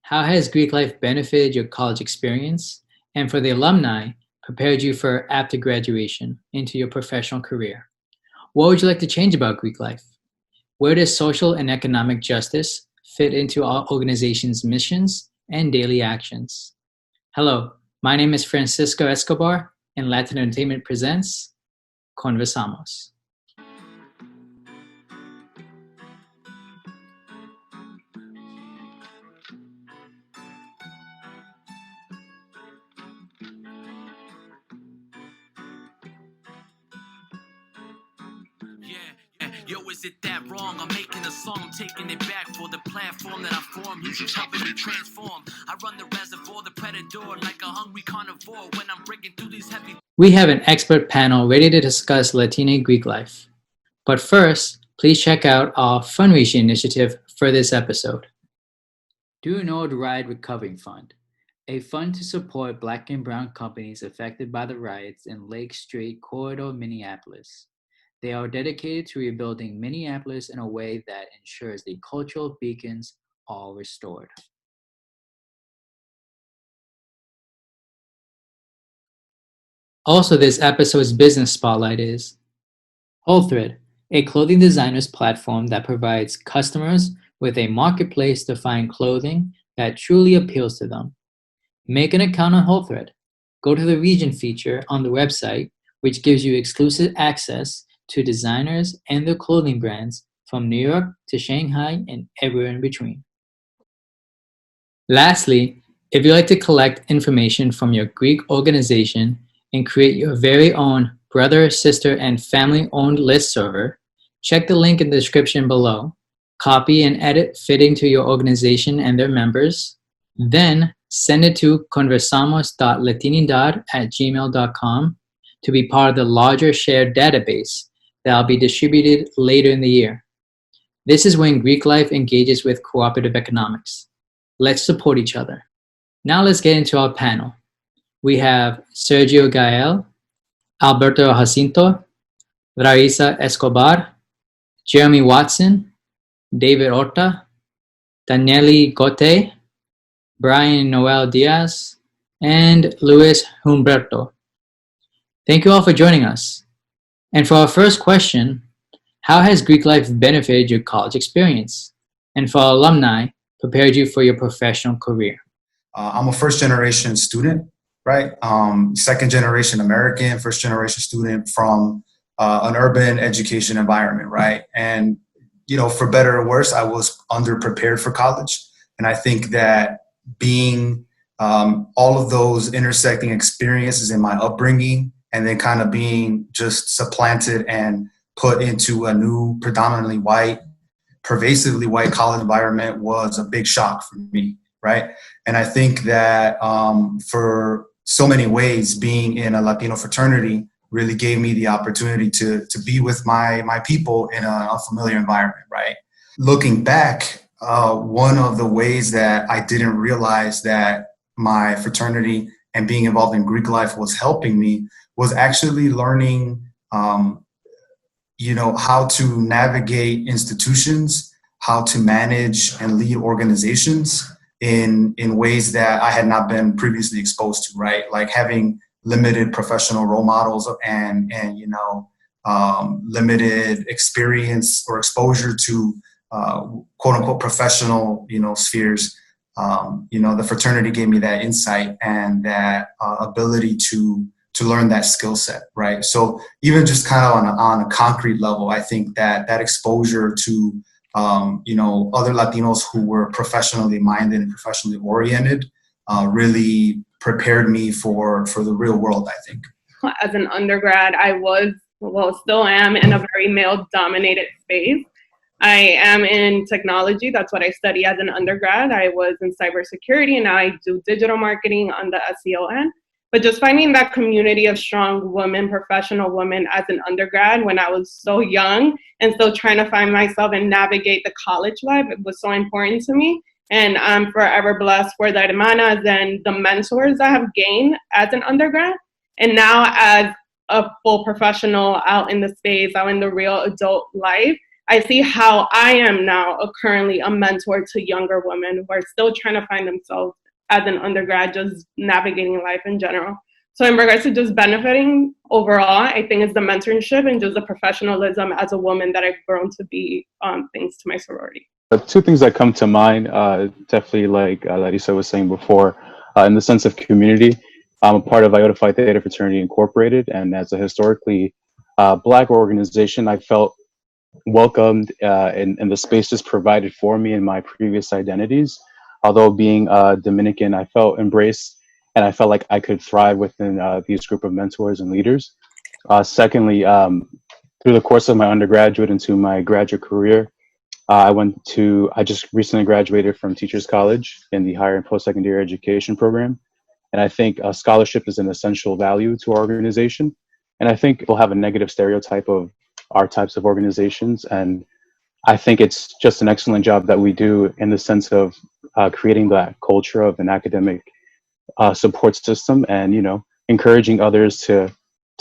How has Greek life benefited your college experience? And for the alumni, prepared you for after graduation into your professional career? What would you like to change about Greek life? Where does social and economic justice fit into our organization's missions and daily actions? Hello, my name is Francisco Escobar, and Latin Entertainment presents Conversamos. Yo, is it that wrong? I'm making a song, I'm taking it back for the platform that I formed. Music's helping me transform. I run the reservoir, the predator, like a hungry carnivore when I'm breaking through these heavy... We have an expert panel ready to discuss Latine Greek life. But first, please check out our Fundraising Initiative for this episode. Do Nord Riot Recovery Fund, a fund to support Black and Brown companies affected by the riots in Lake Street Corridor, Minneapolis. They are dedicated to rebuilding Minneapolis in a way that ensures the cultural beacons are restored. Also, this episode's business spotlight is WholeThread, a clothing designers platform that provides customers with a marketplace to find clothing that truly appeals to them. Make an account on WholeThread. Go to the region feature on the website, which gives you exclusive access to designers and their clothing brands from New York to Shanghai and everywhere in between. Lastly, if you'd like to collect information from your Greek organization and create your very own brother, sister, and family-owned list server, check the link in the description below. Copy and edit fitting to your organization and their members. Then send it to conversamos.latinidad@gmail.com to be part of the larger shared database that will be distributed later in the year. This is when Greek life engages with cooperative economics. Let's support each other. Now let's get into our panel. We have Sergio Gael, Alberto Jacinto, Raisa Escobar, Jeremy Watson, David Orta, Daniele Gote, Brian Noel Diaz, and Luis Humberto. Thank you all for joining us. And for our first question, how has Greek life benefited your college experience? And for our alumni, prepared you for your professional career? I'm a first generation student, right? Second generation American, first generation student from an urban education environment, right? And, you know, for better or worse, I was underprepared for college. And I think that being all of those intersecting experiences in my upbringing and then kind of being just supplanted and put into a new predominantly white, pervasively white college environment was a big shock for me, right? And I think that for so many ways, being in a Latino fraternity really gave me the opportunity to be with my people in an unfamiliar environment, right? Looking back, one of the ways that I didn't realize that my fraternity and being involved in Greek life was helping me was actually learning, how to navigate institutions, how to manage and lead organizations in ways that I had not been previously exposed to, right? Like having limited professional role models and limited experience or exposure to quote unquote professional, spheres. The fraternity gave me that insight and that ability to learn that skill set, right? So even just kind of on a concrete level, I think that exposure to other Latinos who were professionally minded and professionally oriented really prepared me for the real world, I think. As an undergrad, still am in a very male-dominated space. I am in technology. That's what I study as an undergrad. I was in cybersecurity, and now I do digital marketing on the SEO end. But just finding that community of strong women, professional women as an undergrad when I was so young and still trying to find myself and navigate the college life, it was so important to me. And I'm forever blessed for the hermanas and the mentors I have gained as an undergrad. And now as a full professional out in the space, out in the real adult life, I see how I am now currently a mentor to younger women who are still trying to find themselves as an undergrad, just navigating life in general. So in regards to just benefiting overall, I think it's the mentorship and just the professionalism as a woman that I've grown to be thanks to my sorority. Two things that come to mind, definitely like Larissa was saying before, in the sense of community. I'm a part of Iota Phi Theta Fraternity Incorporated, and as a historically Black organization, I felt welcomed in the spaces provided for me in my previous identities. Although being Dominican, I felt embraced and I felt like I could thrive within these group of mentors and leaders. Secondly, through the course of my undergraduate into my graduate career, I just recently graduated from Teachers College in the higher and post-secondary education program. And I think scholarship is an essential value to our organization. And I think people have a negative stereotype of our types of organizations. And I think it's just an excellent job that we do in the sense of creating that culture of an academic support system and, encouraging others to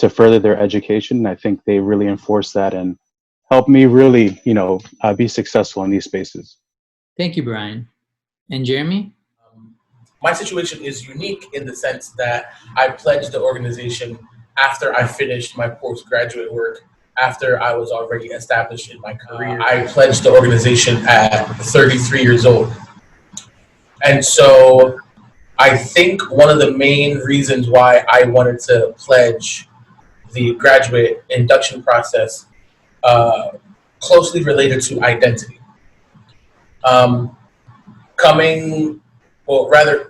further their education. And I think they really enforce that and help me really, be successful in these spaces. Thank you, Brian. And Jeremy? My situation is unique in the sense that I pledged the organization after I finished my postgraduate work, after I was already established in my career. I pledged the organization at 33 years old. And so I think one of the main reasons why I wanted to pledge the graduate induction process closely related to identity.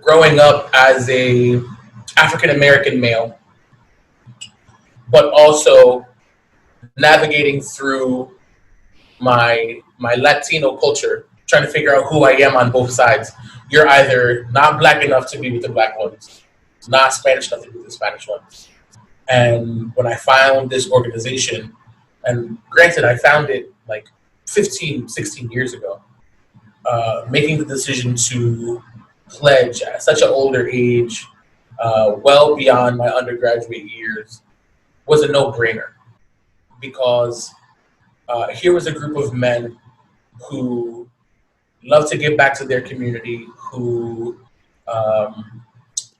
Growing up as a African-American male, but also navigating through my Latino culture, trying to figure out who I am on both sides. You're either not Black enough to be with the Black ones, not Spanish enough to be with the Spanish ones. And when I found this organization, and granted, I found it like 15, 16 years ago, making the decision to pledge at such an older age, well beyond my undergraduate years, was a no-brainer. Because here was a group of men who love to give back to their community, who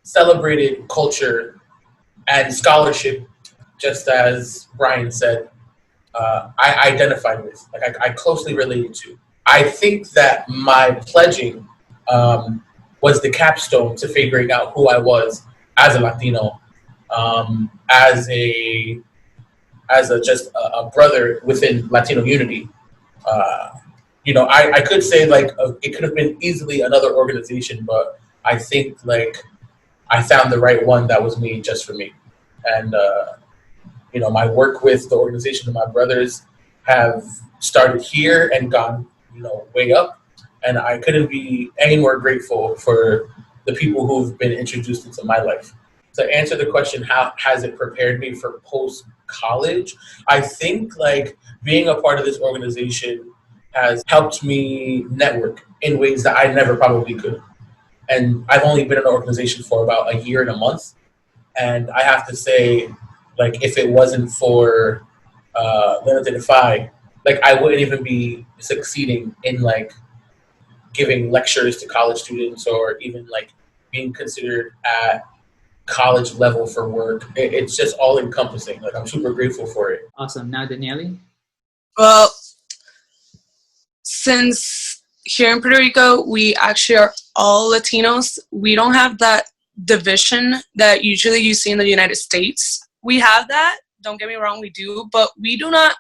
celebrated culture and scholarship, just as Brian said, I identified with, I closely related to. I think that my pledging was the capstone to figuring out who I was as a Latino, as just a brother within Latino unity. I could say it could have been easily another organization, but I think I found the right one that was made just for me. And my work with the organization of my brothers have started here and gone way up. And I couldn't be any more grateful for the people who've been introduced into my life. To answer the question, how has it prepared me for post-college? I think being a part of this organization has helped me network in ways that I never probably could. And I've only been in an organization for about a year and a month. And I have to say, if it wasn't for Limited Phi, I wouldn't even be succeeding in giving lectures to college students or even being considered at college level for work. It's just all encompassing. I'm super grateful for it. Awesome. Now, Daniele? Well, since here in Puerto Rico, we actually are all Latinos, we don't have that division that usually you see in the United States. We have that, don't get me wrong, we do, but we do not,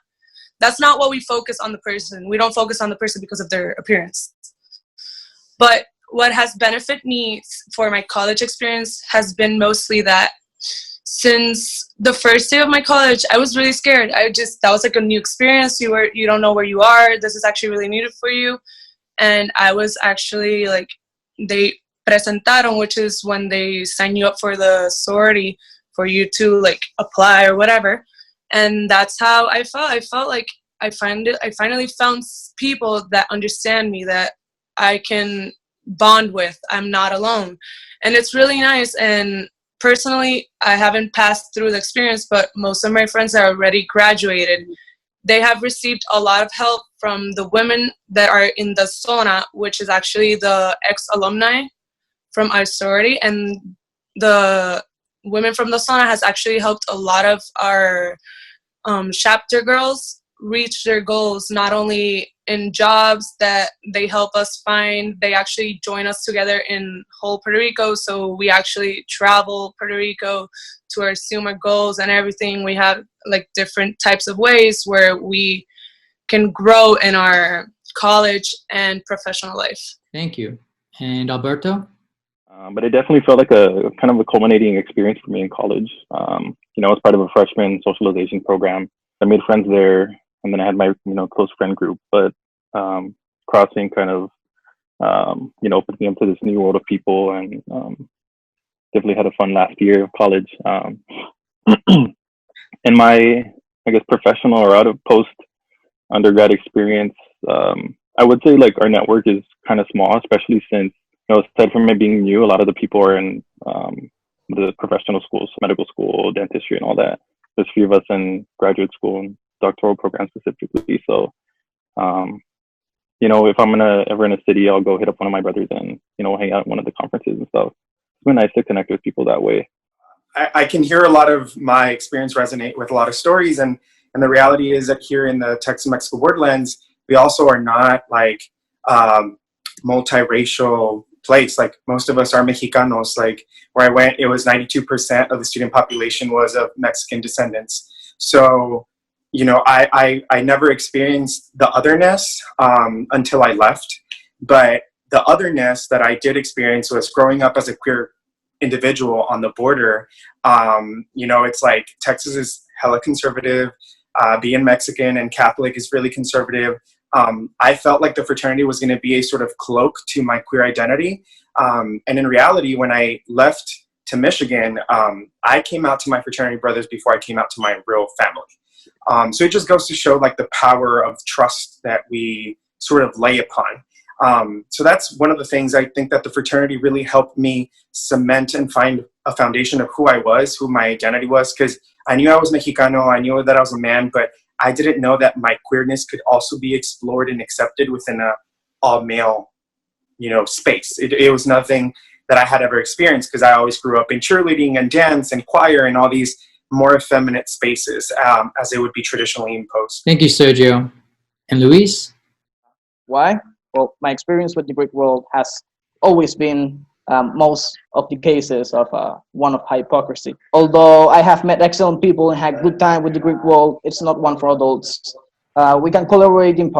that's not what we focus on the person. We don't focus on the person because of their appearance. But what has benefited me for my college experience has been mostly that since the first day of my college, I was really scared. That was a new experience. You don't know where you are. This is actually really needed for you. And I was actually they presentaron, which is when they sign you up for the sorority for you to apply or whatever. And that's how I felt. I felt like I finally found people that understand me, that I can bond with. I'm not alone. And it's really nice. And personally, I haven't passed through the experience, but most of my friends are already graduated. they have received a lot of help from the women that are in the zona, which is actually the ex-alumni from our sorority. And the women from the zona has actually helped a lot of our chapter girls reach their goals, not only in jobs that they help us find. They actually join us together in whole Puerto Rico, so we actually travel Puerto Rico to pursue our goals and everything. We have like different types of ways where we can grow in our college and professional life. Thank you. And Alberto? But it definitely felt like a kind of a culminating experience for me in college. You know, as part of a freshman socialization program, I made friends there, and then I had my, you know, close friend group. But crossing kind of, you know, opened me up to this new world of people, and definitely had a fun last year of college. In my, I guess, professional or out of post undergrad experience, I would say like our network is kind of small, especially since, you know, aside from it being new, a lot of the people are in the professional schools, medical school, dentistry, and all that. There's a few of us in graduate school and doctoral programs specifically. So, you know, if I'm ever in a city, I'll go hit up one of my brothers and, you know, hang out at one of the conferences and stuff. It's been nice to connect with people that way. I can hear a lot of my experience resonate with a lot of stories, and the reality is that here in the Texas-Mexico borderlands, we also are not like multiracial place. Like most of us are Mexicanos. Like where I went, it was 92% of the student population was of Mexican descendants. So, you know, I never experienced the otherness until I left. But the otherness that I did experience was growing up as a queer individual on the border. You know, it's like Texas is hella conservative. Being Mexican and Catholic is really conservative. I felt like the fraternity was going to be a sort of cloak to my queer identity. And in reality, when I left to Michigan, I came out to my fraternity brothers before I came out to my real family. So it just goes to show like the power of trust that we sort of lay upon. So that's one of the things I think that the fraternity really helped me cement and find a foundation of who I was, who my identity was, because I knew I was Mexicano, I knew that I was a man, but I didn't know that my queerness could also be explored and accepted within a all-male, you know, space. It was nothing that I had ever experienced because I always grew up in cheerleading and dance and choir and all these more effeminate spaces as they would be traditionally imposed. Thank you, Sergio. And Luis? Why? Well, my experience with the Greek world has always been most of the cases of one of hypocrisy. Although I have met excellent people and had good time with the Greek world, it's not one for adults. We can collaborate in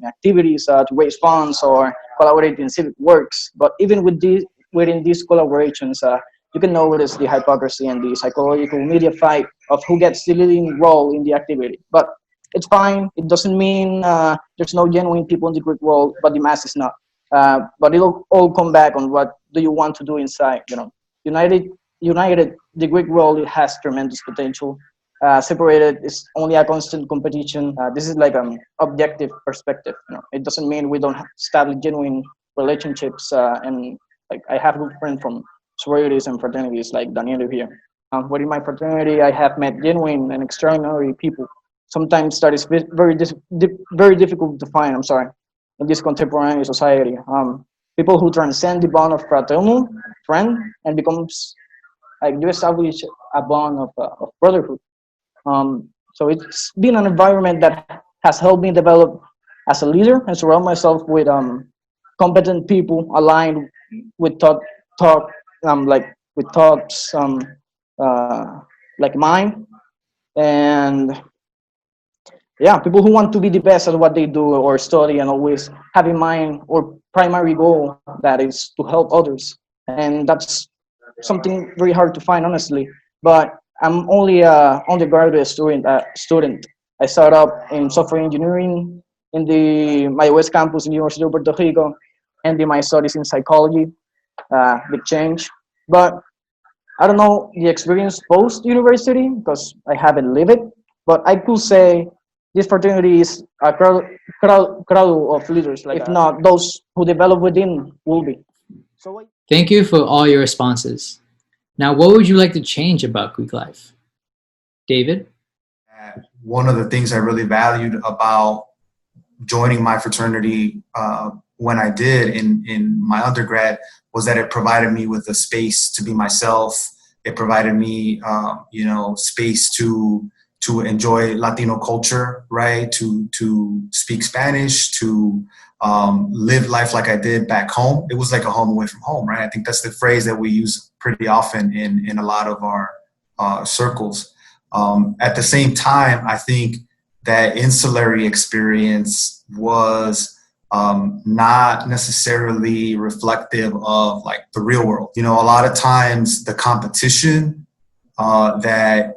activities to raise funds or collaborate in civic works. But even within these collaborations, you can notice the hypocrisy and the psychological media fight of who gets the leading role in the activity. But it's fine. It doesn't mean there's no genuine people in the Greek world, but the mass is not. But it'll all come back on what do you want to do inside. You know, united, the Greek world, it has tremendous potential. Separated is only a constant competition. This is like an objective perspective. You know, it doesn't mean we don't establish genuine relationships. And like I have good friends from sororities and fraternities like Daniel here. Within my fraternity, I have met genuine and extraordinary people. Sometimes that is very difficult to find. I'm sorry. In this contemporary society, people who transcend the bond of fraternal friend and becomes like you establish a bond of brotherhood. So it's been an environment that has helped me develop as a leader and surround myself with competent people aligned with thoughts like mine, and yeah, people who want to be the best at what they do or study and always have in mind or primary goal that is to help others. And that's something very hard to find, honestly. But I'm only an undergraduate student. I started up in software engineering in my West Campus, University of Puerto Rico, ending my studies in psychology. Big change. But I don't know the experience post-university because I haven't lived it. But I could say this fraternity is a crowd of leaders. Like if not, those who develop within will be. So Thank you for all your responses. Now, what would you like to change about Greek life? David? one of the things I really valued about joining my fraternity when I did in my undergrad was that it provided me with a space to be myself. It provided me, space to enjoy Latino culture, right? To speak Spanish, to live life like I did back home. It was like a home away from home, right? I think that's the phrase that we use pretty often in a lot of our circles. At the same time, I think that insulary experience was not necessarily reflective of like the real world. A lot of times the competition that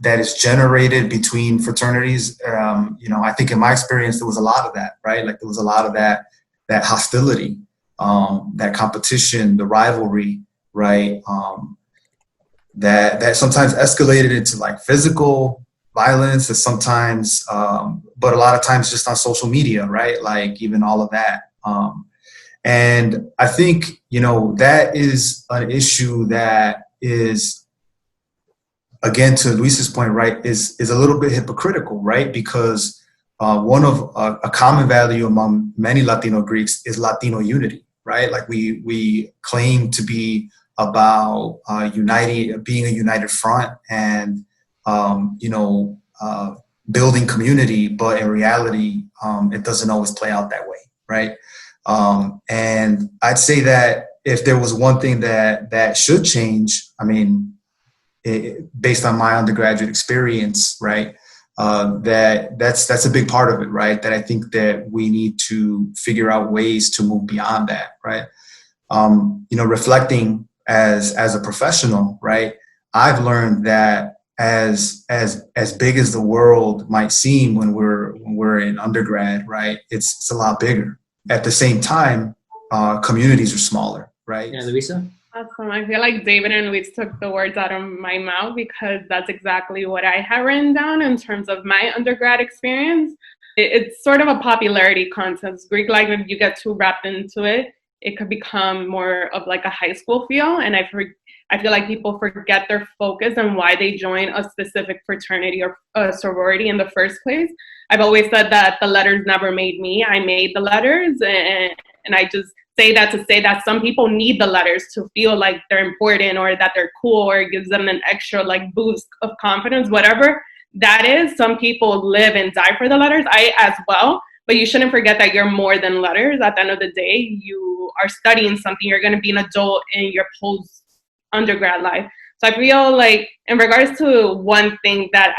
is generated between fraternities, I think in my experience, there was a lot of that, right? Like there was a lot of that hostility, that competition, the rivalry, right? That sometimes escalated into like physical violence, and sometimes, but a lot of times just on social media, right? Like even all of that. And I think, that is an issue that is, again, to Luis's point, right, is a little bit hypocritical, right? Because one of a common value among many Latino Greeks is Latino unity, right? Like we claim to be about being a united front and, building community, but in reality, it doesn't always play out that way, right? And I'd say that if there was one thing that should change, based on my undergraduate experience, right, that's a big part of it, right? That I think that we need to figure out ways to move beyond that, right? Reflecting as a professional, right, I've learned that as big as the world might seem when we're in undergrad, right, it's a lot bigger. At the same time, communities are smaller, right? Yeah, Luisa? Awesome. I feel like David and Luis took the words out of my mouth because that's exactly what I had written down in terms of my undergrad experience. It's sort of a popularity contest. Greek life, if you get too wrapped into it, it could become more of like a high school feel. And I feel like people forget their focus and why they join a specific fraternity or a sorority in the first place. I've always said that the letters never made me. I made the letters, and I just say that to say that some people need the letters to feel like they're important or that they're cool, or it gives them an extra like boost of confidence, whatever that is. Some people live and die for the letters. I as well. But you shouldn't forget that you're more than letters. At the end of the day, you are studying something. You're going to be an adult in your post-undergrad life. So I feel like in regards to one thing that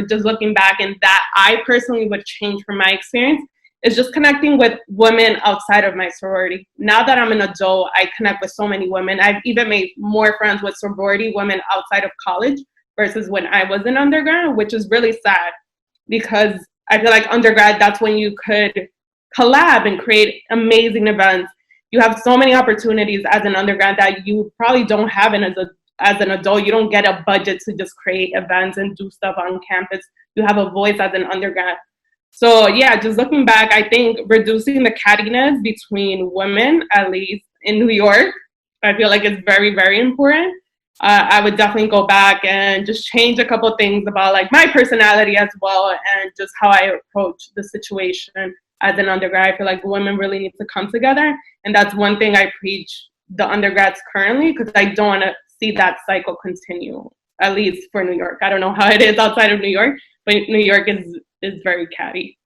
just looking back and that I personally would change from my experience is just connecting with women outside of my sorority. Now that I'm an adult, I connect with so many women. I've even made more friends with sorority women outside of college versus when I was in undergrad, which is really sad because I feel like undergrad, that's when you could collab and create amazing events. You have so many opportunities as an undergrad that you probably don't have as an adult. You don't get a budget to just create events and do stuff on campus. You have a voice as an undergrad. So yeah, just looking back, I think reducing the cattiness between women, at least in New York, I feel like it's very, very important. I would definitely go back and just change a couple things about like my personality as well and just how I approach the situation as an undergrad. I feel like women really need to come together. And that's one thing I preach the undergrads currently, because I don't want to see that cycle continue, at least for New York. I don't know how it is outside of New York, but New York is very catty.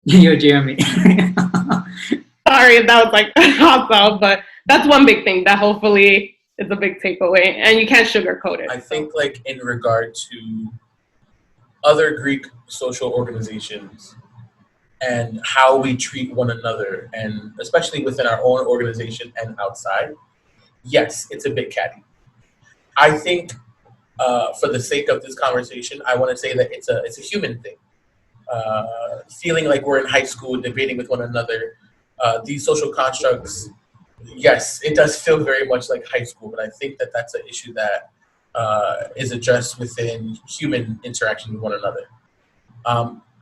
You're Jeremy. Sorry, that was like hot sauce, but that's one big thing that hopefully is a big takeaway, and you can't sugarcoat it. I think like in regard to other Greek social organizations and how we treat one another, and especially within our own organization and outside, yes, it's a bit catty. I think for the sake of this conversation, I want to say that it's a human thing. Feeling like we're in high school debating with one another. These social constructs, yes, it does feel very much like high school, but I think that that's an issue that is addressed within human interaction with one another.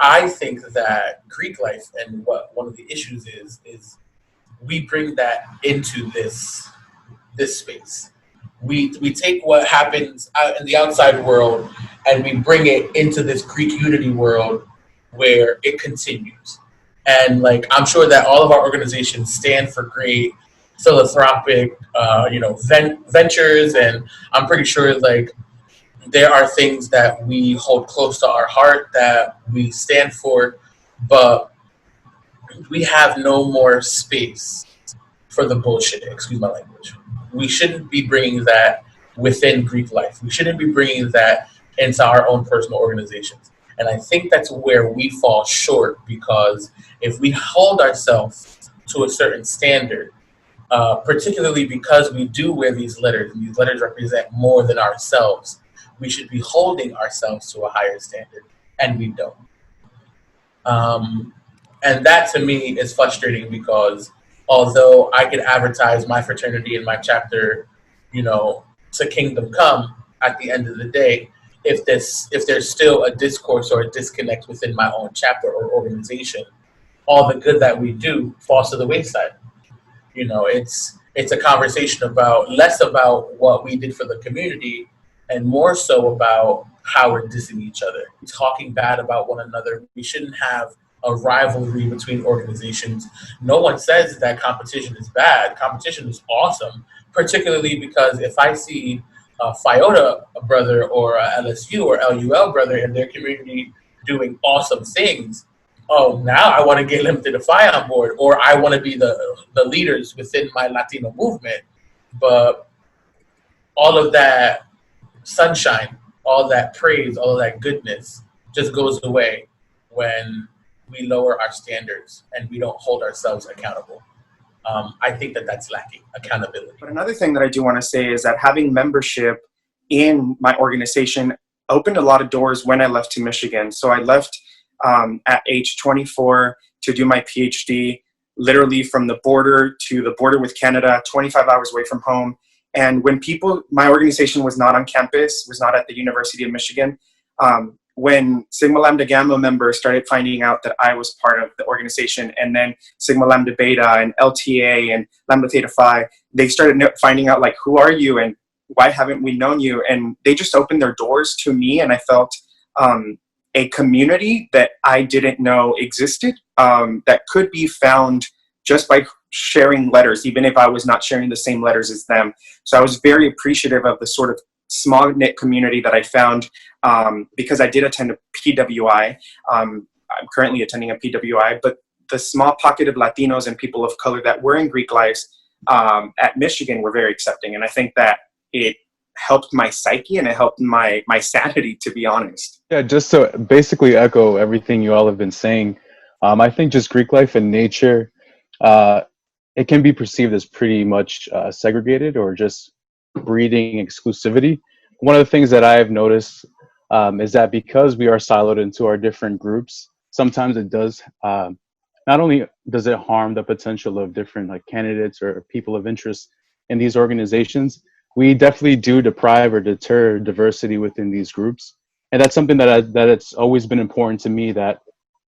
I think that Greek life and what one of the issues is we bring that into this space. we take what happens out in the outside world and we bring it into this Greek unity world where it continues. And like, I'm sure that all of our organizations stand for great philanthropic, ventures, and I'm pretty sure like there are things that we hold close to our heart that we stand for, but we have no more space for the bullshit. Excuse my language. We shouldn't be bringing that within Greek life. We shouldn't be bringing that into our own personal organizations. And I think that's where we fall short, because if we hold ourselves to a certain standard, particularly because we do wear these letters, and these letters represent more than ourselves, we should be holding ourselves to a higher standard, and we don't. And that to me is frustrating, because although I could advertise my fraternity and my chapter, to kingdom come, at the end of the day, if there's still a discourse or a disconnect within my own chapter or organization, all the good that we do falls to the wayside. It's a conversation about less about what we did for the community and more so about how we're dissing each other, talking bad about one another. We shouldn't have a rivalry between organizations. No one says that competition is bad. Competition is awesome, particularly because if I see a Phiota brother or a LSU or LUL brother in their community doing awesome things, oh, now I want to get them to the Phi on board, or I want to be the leaders within my Latino movement. But all of that sunshine, all that praise, all of that goodness just goes away when we lower our standards and we don't hold ourselves accountable. I think that that's lacking, accountability. But another thing that I do want to say is that having membership in my organization opened a lot of doors when I left to Michigan. So I left at age 24 to do my PhD, literally from the border to the border with Canada, 25 hours away from home. And when my organization was not on campus, was not at the University of Michigan, when Sigma Lambda Gamma members started finding out that I was part of the organization, and then Sigma Lambda Beta and LTA and Lambda Theta Phi, they started finding out, like, who are you and why haven't we known you? And they just opened their doors to me, and I felt a community that I didn't know existed, that could be found just by sharing letters, even if I was not sharing the same letters as them. So I was very appreciative of the sort of small knit community that I found, because I did attend a PWI. I'm currently attending a PWI, but the small pocket of Latinos and people of color that were in Greek lives at Michigan were very accepting. And I think that it helped my psyche and it helped my sanity, to be honest. Yeah, just to basically echo everything you all have been saying, I think just Greek life and nature, it can be perceived as pretty much segregated or just breeding exclusivity. One of the things that I have noticed is that because we are siloed into our different groups, sometimes it does, not only does it harm the potential of different like candidates or people of interest in these organizations, we definitely do deprive or deter diversity within these groups. And that's something that it's always been important to me, that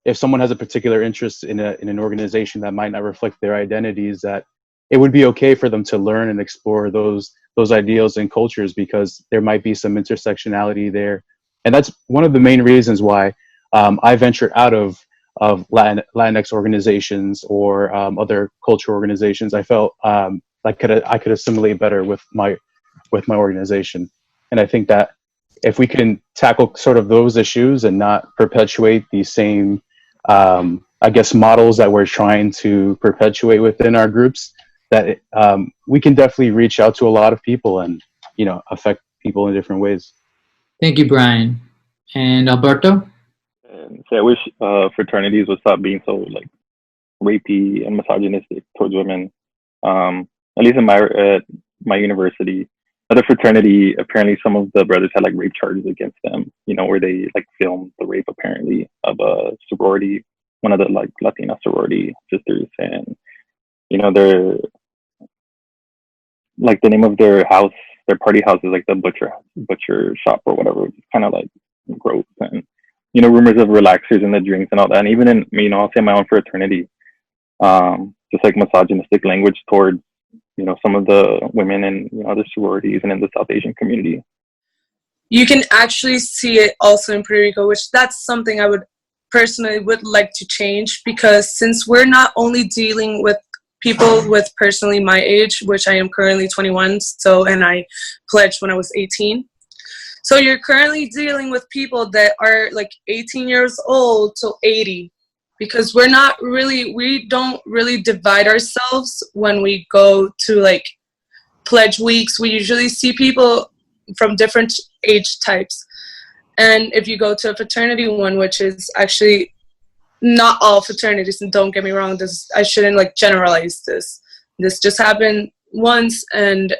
if someone has a particular interest in an organization that might not reflect their identities, that it would be okay for them to learn and explore those ideals and cultures, because there might be some intersectionality there. And that's one of the main reasons why I venture out of Latinx organizations or other cultural organizations. I felt I could assimilate better with my organization. And I think that if we can tackle sort of those issues and not perpetuate the same, I guess, models that we're trying to perpetuate within our groups, that we can definitely reach out to a lot of people and, affect people in different ways. Thank you, Brian. And Alberto? So I wish fraternities would stop being so like rapey and misogynistic towards women. At least in my university, other fraternity, apparently some of the brothers had like rape charges against them, where they like filmed the rape apparently of a sorority, one of the like Latina sorority sisters, and they're like, the name of their house, their party house is like the butcher shop or whatever, which is kind of like gross. And rumors of relaxers and the drinks and all that. And even in, I'll say my own fraternity, just like misogynistic language towards some of the women in other sororities and in the South Asian community. You can actually see it also in Puerto Rico, which that's something I would personally would like to change, because since we're not only dealing with people with personally my age, which I am currently 21, and I pledged when I was 18. So you're currently dealing with people that are like 18 years old to 80, because we don't really divide ourselves when we go to like pledge weeks. We usually see people from different age types. And if you go to a fraternity one, which is actually not all fraternities, and don't get me wrong, I shouldn't like generalize this. This just happened once, and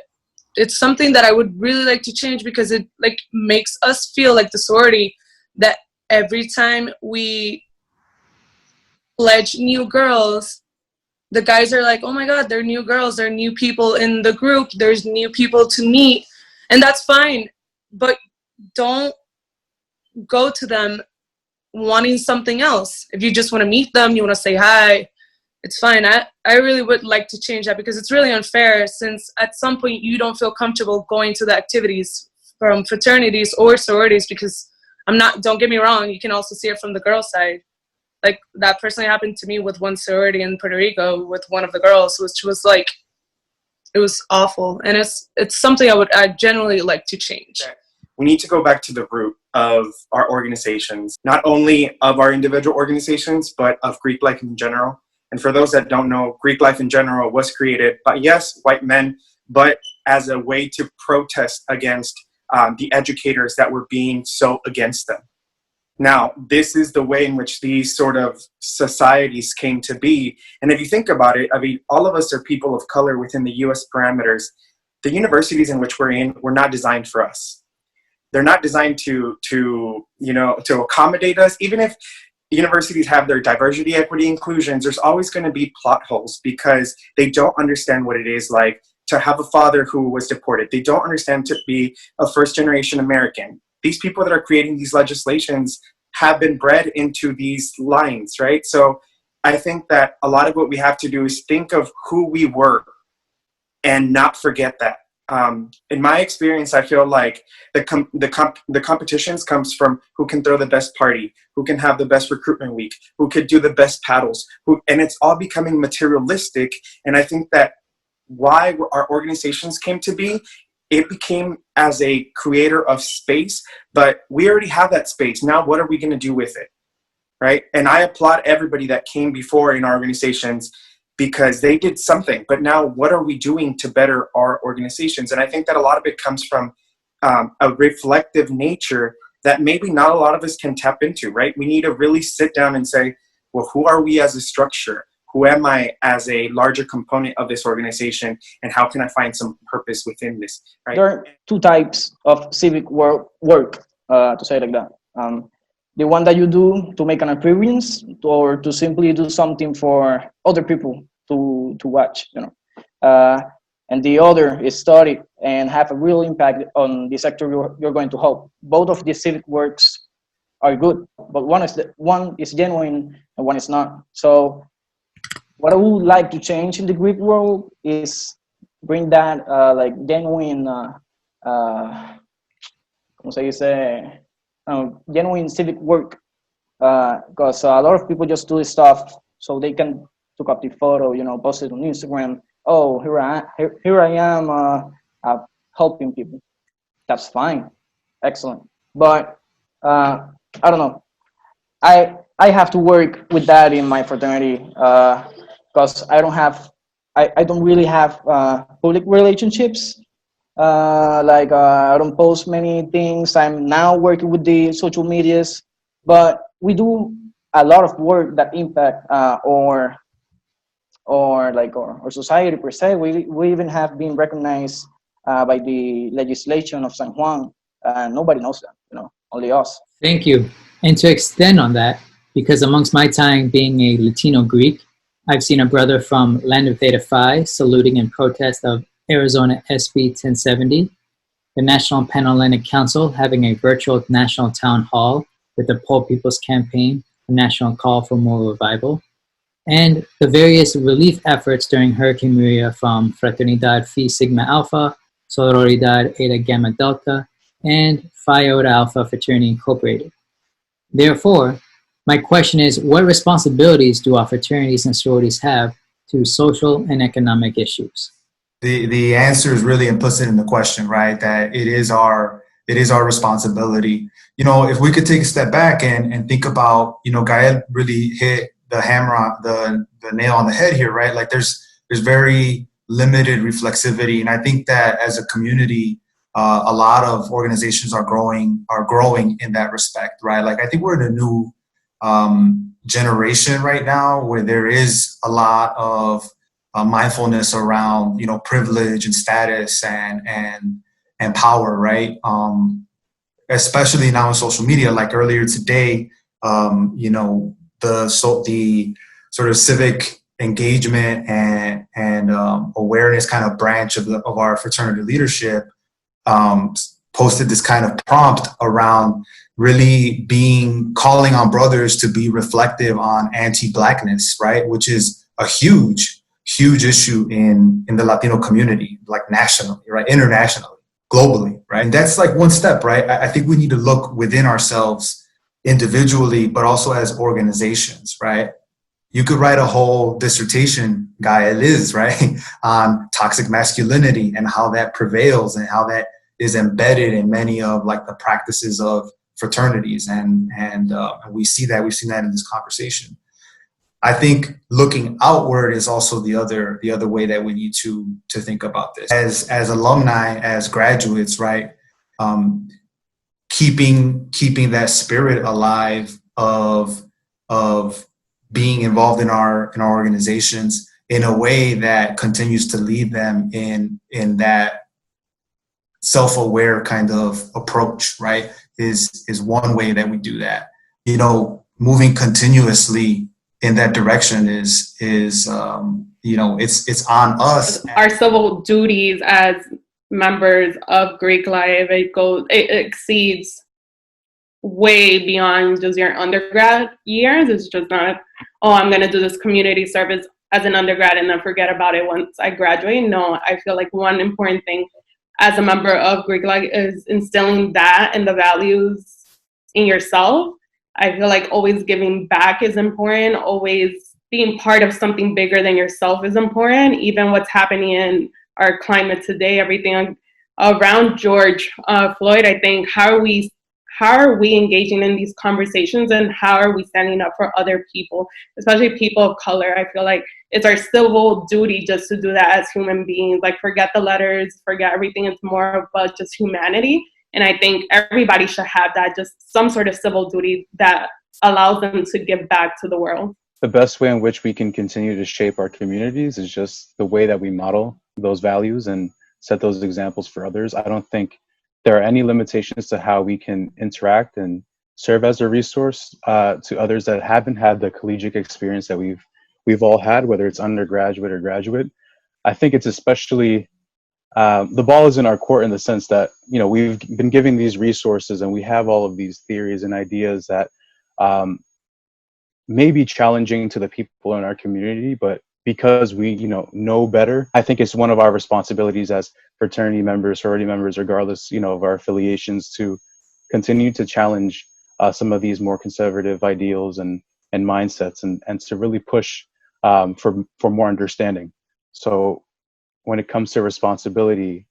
it's something that I would really like to change, because it like makes us feel like the sorority that every time we pledge new girls, the guys are like, oh my God, they're new girls, they're new people in the group, there's new people to meet, and that's fine, but don't go to them wanting something else. If you just want to meet them, you want to say hi, it's fine. I really would like to change that, because it's really unfair, since at some point you don't feel comfortable going to the activities from fraternities or sororities, because don't get me wrong, you can also see it from the girl side. Like that personally happened to me with one sorority in Puerto Rico with one of the girls, which was like, it was awful. And it's something I generally like to change. We need to go back to the root of our organizations, not only of our individual organizations, but of Greek life in general. And for those that don't know, Greek life in general was created by, yes, white men, but as a way to protest against the educators that were being so against them. Now, this is the way in which these sort of societies came to be. And if you think about it, I mean, all of us are people of color within the US parameters. The universities in which we're in were not designed for us. They're not designed to accommodate us. Even if universities have their diversity, equity, inclusions, there's always going to be plot holes, because they don't understand what it is like to have a father who was deported. They don't understand to be a first-generation American. These people that are creating these legislations have been bred into these lines, right? So I think that a lot of what we have to do is think of who we were and not forget that. In my experience, I feel like the competitions comes from who can throw the best party, who can have the best recruitment week, who could do the best paddles, and it's all becoming materialistic. And I think that why our organizations came to be, it became as a creator of space, but we already have that space. Now, what are we going to do with it, right? And I applaud everybody that came before in our organizations, because they did something. But now what are we doing to better our organizations? And I think that a lot of it comes from a reflective nature that maybe not a lot of us can tap into, right? We need to really sit down and say, well, who are we as a structure? Who am I as a larger component of this organization? And how can I find some purpose within this, right? There are two types of civic work, to say it like that. The one that you do to make an appearance, or to simply do something for other people to watch, and the other is study and have a real impact on the sector you're going to help. Both of these civic works are good, but one is genuine and one is not. So what I would like to change in the Greek world is bring that like genuine, genuine civic work, because a lot of people just do this stuff so they can took up the photo, post it on Instagram. Oh, here I am helping people. That's fine, excellent. But I don't know. I have to work with that in my fraternity, because I don't really have public relationships. I don't post many things. I'm now working with the social medias, but we do a lot of work that impact our society per se. We even have been recognized by the legislation of San Juan. Nobody knows that, only us. Thank you. And to extend on that, because amongst my time being a Latino Greek, I've seen a brother from Land of Theta Phi saluting in protest of Arizona SB 1070, the National Pan-Hellenic Council having a virtual national town hall with the Poor People's Campaign, a national call for moral revival, and the various relief efforts during Hurricane Maria from Fraternidad Phi Sigma Alpha, Sororidad Eta Gamma Delta, and Phi Iota Alpha Fraternity Incorporated. Therefore, my question is, what responsibilities do our fraternities and sororities have to social and economic issues? The answer is really implicit in the question, right? That it is our responsibility. You know, if we could take a step back and think about, you know, Gael really hit the hammer on the nail on the head here, right? Like there's very limited reflexivity, and I think that as a community, a lot of organizations are growing in that respect, right? Like I think we're in a new generation right now where there is a lot of mindfulness around, you know, privilege and status and power, right? Especially now in social media. Like earlier today, you know, the sort of civic engagement and awareness kind of branch of our fraternity leadership posted this kind of prompt around really calling on brothers to be reflective on anti-Blackness, right? Which is a huge issue in the Latino community, like nationally, right? Internationally, globally, right? And that's like one step, right? I think we need to look within ourselves individually, but also as organizations, right? You could write a whole dissertation, Gael is, right, on toxic masculinity and how that prevails and how that is embedded in many of like the practices of fraternities, and we've seen that in this conversation. I think looking outward is also the other way that we need to think about this. As alumni, as graduates, right? Keeping that spirit alive of being involved in our organizations in a way that continues to lead them in that self-aware kind of approach, right? Is one way that we do that. You know, moving continuously in that direction is you know, it's on us. Our civil duties as members of Greek life, it exceeds way beyond just your undergrad years. It's just not, oh, I'm going to do this community service as an undergrad and then forget about it once I graduate. No, I feel like one important thing as a member of Greek life is instilling that and the values in yourself. I feel like always giving back is important. Always being part of something bigger than yourself is important. Even what's happening in our climate today, everything around George Floyd, I think, how are we engaging in these conversations, and how are we standing up for other people, especially people of color? I feel like it's our civil duty just to do that as human beings. Like, forget the letters, forget everything. It's more about just humanity. And I think everybody should have that, just some sort of civil duty that allows them to give back to the world. The best way in which we can continue to shape our communities is just the way that we model those values and set those examples for others. I don't think there are any limitations to how we can interact and serve as a resource to others that haven't had the collegiate experience that we've all had, whether it's undergraduate or graduate. I think it's especially the ball is in our court in the sense that, you know, we've been giving these resources and we have all of these theories and ideas that may be challenging to the people in our community, but because we, you know better, I think it's one of our responsibilities as fraternity members, sorority members, regardless, you know, of our affiliations, to continue to challenge some of these more conservative ideals and mindsets, and to really push for more understanding. So when it comes to responsibility,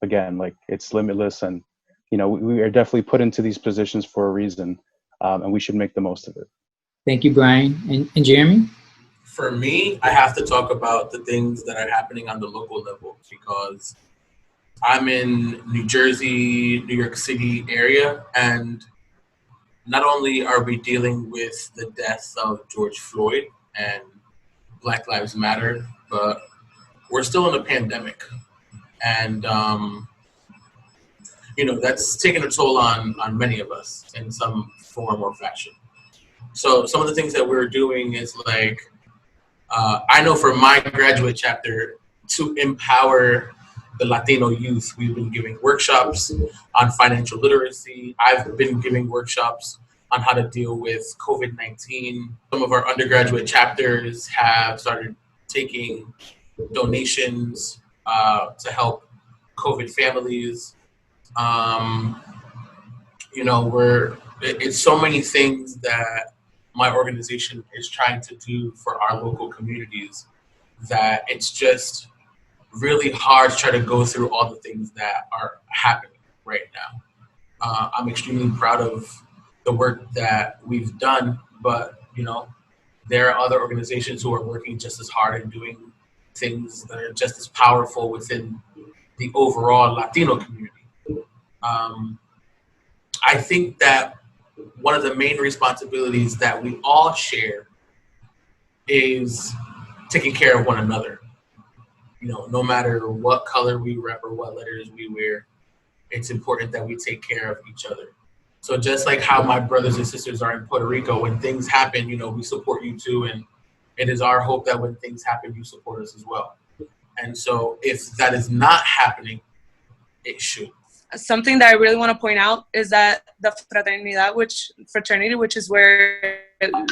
again, like, it's limitless, and, you know, we are definitely put into these positions for a reason, and we should make the most of it. Thank you, Brian. And Jeremy? For me, I have to talk about the things that are happening on the local level, because I'm in New Jersey, New York City area, and not only are we dealing with the death of George Floyd and Black Lives Matter, but we're still in a pandemic. And, you know, that's taken a toll on many of us in some form or fashion. So some of the things that we're doing is like, I know for my graduate chapter, to empower the Latino youth, we've been giving workshops on financial literacy. I've been giving workshops on how to deal with COVID-19. Some of our undergraduate chapters have started taking donations to help COVID families. It's so many things that my organization is trying to do for our local communities that it's just really hard to try to go through all the things that are happening right now. I'm extremely proud of the work that we've done, but there are other organizations who are working just as hard and doing things that are just as powerful within the overall Latino community. I think that one of the main responsibilities that we all share is taking care of one another. No matter what color we rep or what letters we wear, it's important that we take care of each other. So just like how my brothers and sisters are in Puerto Rico, when things happen, we support you too. And it is our hope that when things happen, you support us as well. And so if that is not happening, it should. Something that I really want to point out is that the fraternity, which is where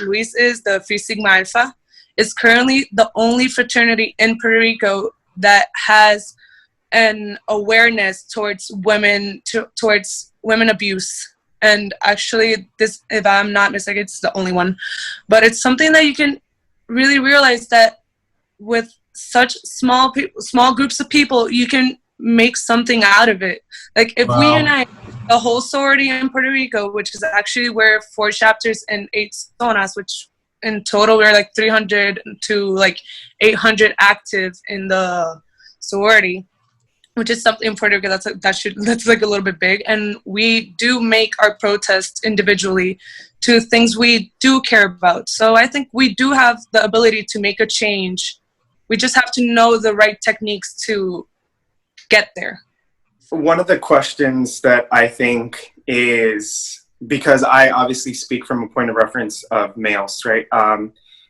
Luis is, the Phi Sigma Alpha, is currently the only fraternity in Puerto Rico that has an awareness towards women abuse. And actually, this, if I'm not mistaken, it's the only one. But it's something that you can really realize that with such small groups of people, you can make something out of it. Like if we unite the whole sorority in Puerto Rico, which is actually where 4 chapters and 8 zonas, which in total we're like 300 to like 800 active in the sorority, which is something in Puerto Rico that's like a little bit big. And we do make our protests individually to things we do care about. So I think we do have the ability to make a change. We just have to know the right techniques to get there. One of the questions that I think is, because I obviously speak from a point of reference of males, right,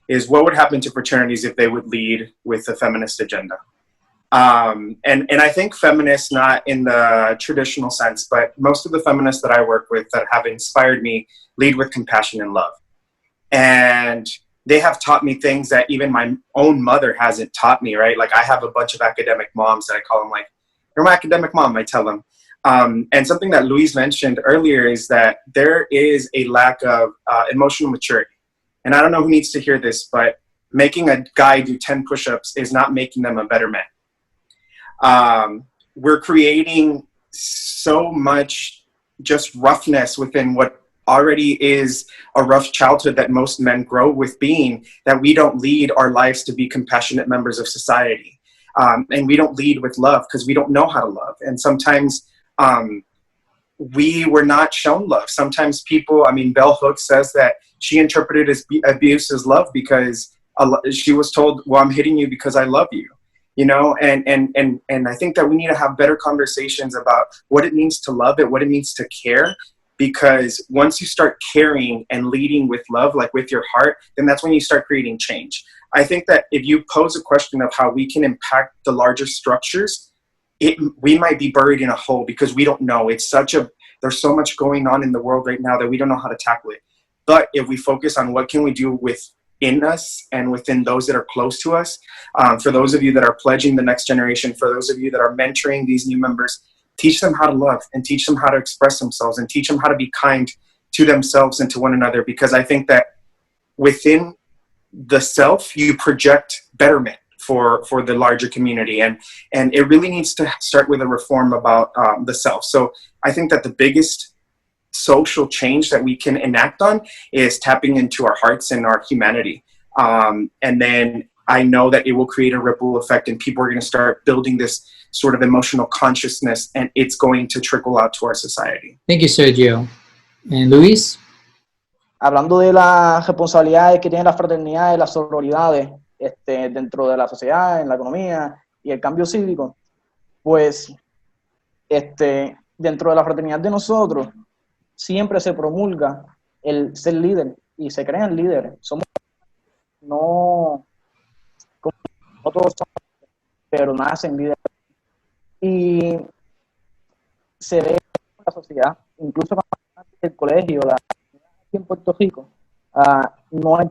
is what would happen to fraternities if they would lead with a feminist agenda? And I think feminists, not in the traditional sense, but most of the feminists that I work with that have inspired me lead with compassion and love. And they have taught me things that even my own mother hasn't taught me, right? Like I have a bunch of academic moms that I call them like, you're my academic mom, I tell them. And something that Luis mentioned earlier is that there is a lack of emotional maturity. And I don't know who needs to hear this, but making a guy do 10 push-ups is not making them a better man. We're creating so much just roughness within what already is a rough childhood that most men grow with being, that we don't lead our lives to be compassionate members of society. And we don't lead with love because we don't know how to love. And sometimes we were not shown love. Sometimes people, Bell Hooks says that she interpreted as abuse as love because she was told, well, I'm hitting you because I love you. And I think that we need to have better conversations about what it means to love it, what it means to care. Because once you start caring and leading with love, like with your heart, then that's when you start creating change. I think that if you pose a question of how we can impact the larger structures, we might be buried in a hole because we don't know. There's so much going on in the world right now that we don't know how to tackle it. But if we focus on what can we do within us and within those that are close to us, for those of you that are pledging the next generation, for those of you that are mentoring these new members, teach them how to love and teach them how to express themselves and teach them how to be kind to themselves and to one another. Because I think that within the self, you project betterment for the larger community. And it really needs to start with a reform about the self. So I think that the biggest social change that we can enact on is tapping into our hearts and our humanity. And then I know that it will create a ripple effect and people are going to start building this sort of emotional consciousness and it's going to trickle out to our society. Thank you, Sergio. And Luis? Hablando de las responsabilidades que tienen las fraternidades, las sororidades dentro de la sociedad, en la economía y el cambio cívico, pues dentro de la fraternidad de nosotros siempre se promulga el ser líder y se crean líderes. No todos somos, pero nacen líderes. Y se ve en la sociedad, incluso cuando el colegio, en Puerto Rico no es